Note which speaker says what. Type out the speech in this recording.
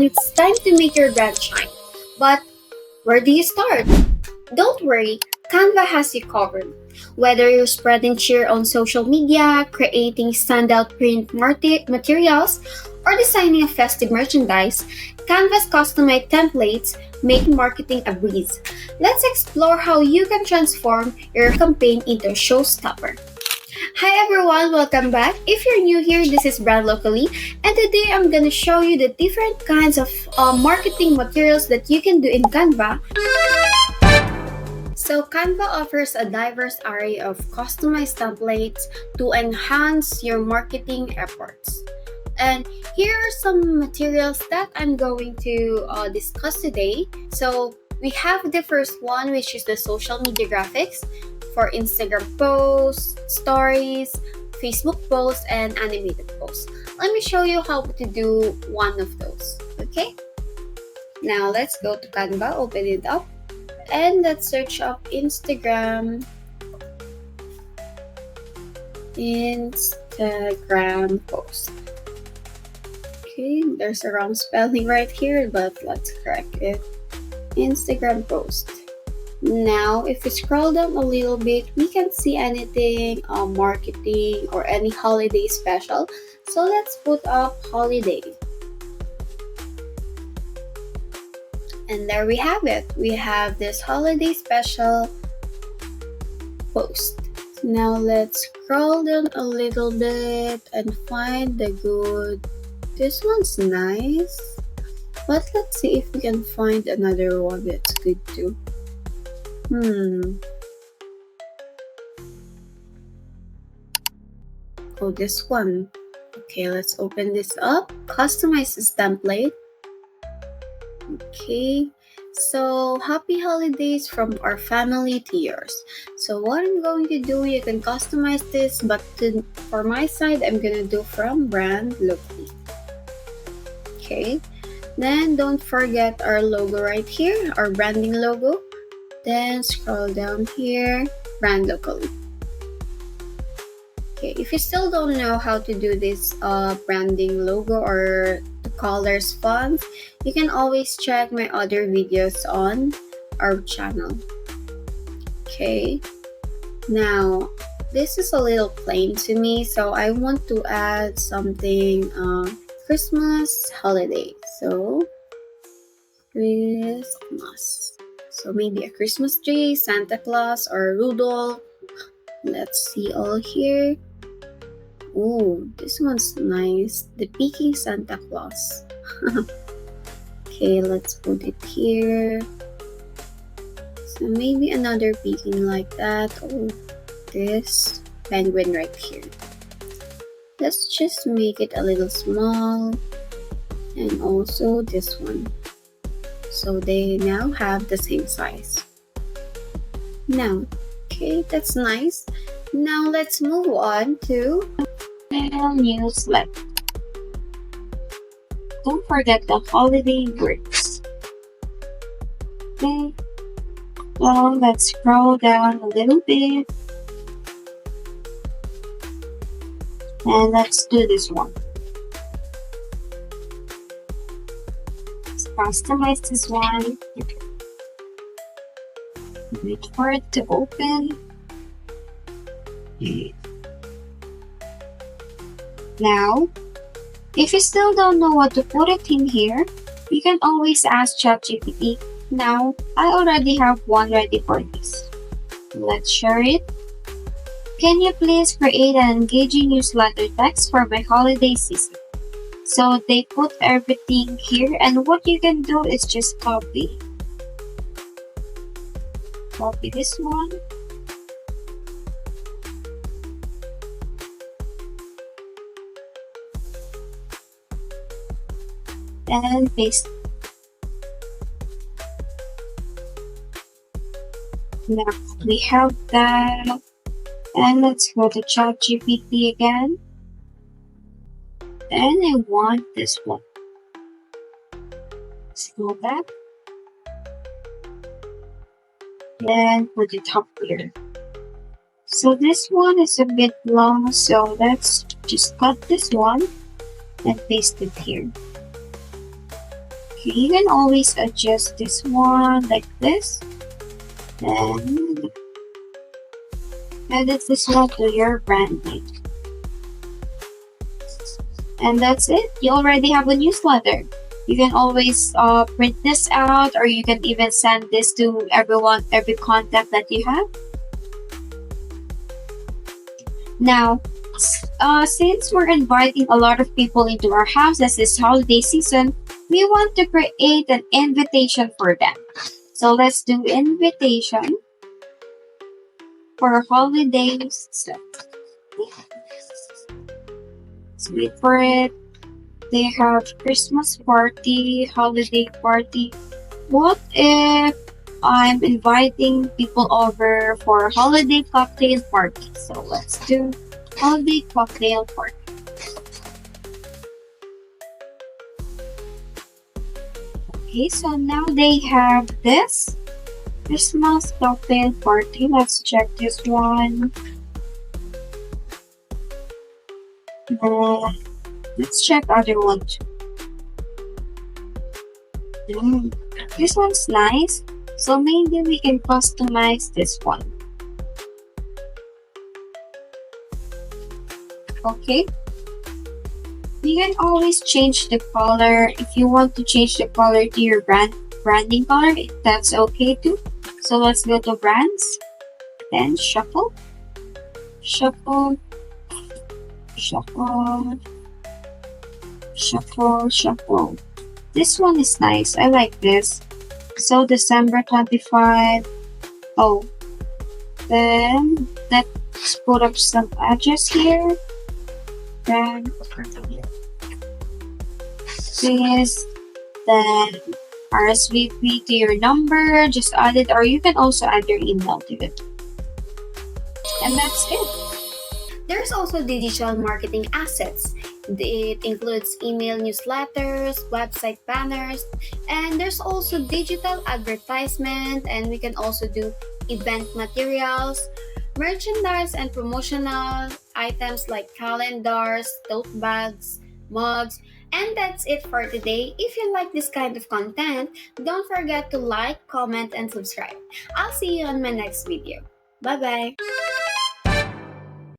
Speaker 1: It's time to make your brand shine. But where do you start? Don't worry, Canva has you covered. Whether you're spreading cheer on social media, creating standout print materials, or designing a festive merchandise, Canva's customized templates make marketing a breeze. Let's explore how you can transform your campaign into a showstopper. Hi everyone, welcome back. If you're new here, this is Brand Locally, and today I'm gonna show you the different kinds of marketing materials that you can do in Canva. So Canva offers a diverse array of customized templates to enhance your marketing efforts. And here are some materials that I'm going to discuss today. So we have the first one, which is the social media graphics for Instagram posts, stories, Facebook posts, and animated posts. Let me show you how to do one of those. Okay? Now let's go to Canva, open it up, and let's search up Instagram post. Okay, there's a wrong spelling right here, but let's correct it. Instagram post. Now, if we scroll down a little bit, we can see anything marketing or any holiday special. So let's put up holiday. And there we have it. We have this holiday special post. Now let's scroll down a little bit and find the good. This one's nice. But let's see if we can find another one that's good too. Oh, this one. Okay, let's open this up. Customize this template. Okay, so happy holidays from our family to yours. So what I'm going to do, you can customize this, but for my side, I'm gonna do from Brand Locally. Okay, then don't forget our logo right here, our branding logo. Then scroll down here, Brand Locally. Okay, if you still don't know how to do this branding logo or the colors fonts, you can always check my other videos on our channel. Okay, now this is a little plain to me, so I want to add something Christmas holiday. So Christmas. So maybe a Christmas tree, Santa Claus, or Rudolph. Let's see all here. Oh, this one's nice. The peeking Santa Claus. Okay, let's put it here. So maybe another peeking like that. Oh, this penguin right here. Let's just make it a little small. And also this one. So they now have the same size. Now, okay, that's nice. Now let's move on to newsletter. Don't forget the holiday words. Okay, well, let's scroll down a little bit. And let's do this one. Customize this one. Wait for it to open. Now, if you still don't know what to put it in here, you can always ask ChatGPT. Now, I already have one ready for this. Let's share it. Can you please create an engaging newsletter text for my holiday season? So they put everything here, and what you can do is just copy this one, and paste. Now we have that, and let's go to ChatGPT again. And I want this one. Let's go back. And put it up here. So this one is a bit long, so let's just cut this one and paste it here. Okay, you can always adjust this one like this. Then edit this one to your brand name. And that's it. You already have a newsletter. You can always print this out, or you can even send this to everyone, every contact that you have. Now, since we're inviting a lot of people into our houses this holiday season, we want to create an invitation for them. So let's do invitation for holidays. Let's wait for it. They have Christmas party, holiday party. What if I'm inviting people over for a holiday cocktail party? So let's do holiday cocktail party. Okay, so now they have this Christmas cocktail party. Let's check this one. Let's check other one too. This one's nice. So maybe we can customize this one. Okay. You can always change the color. If you want to change the color to your branding color, that's okay too. So let's go to brands. Then shuffle. Shuffle. Shuffle. Shuffle. Shuffle. This one is nice. I like this. So December 25. Oh. Then let's put up some edges here. Then this. Then RSVP to your number. Just add it, or you can also add your email to it. And that's it. There's also digital marketing assets. It includes email newsletters, website banners, and there's also digital advertisement, and we can also do event materials, merchandise and promotional items like calendars, tote bags, mugs, and that's it for today. If you like this kind of content, don't forget to like, comment, and subscribe. I'll see you on my next video. Bye-bye!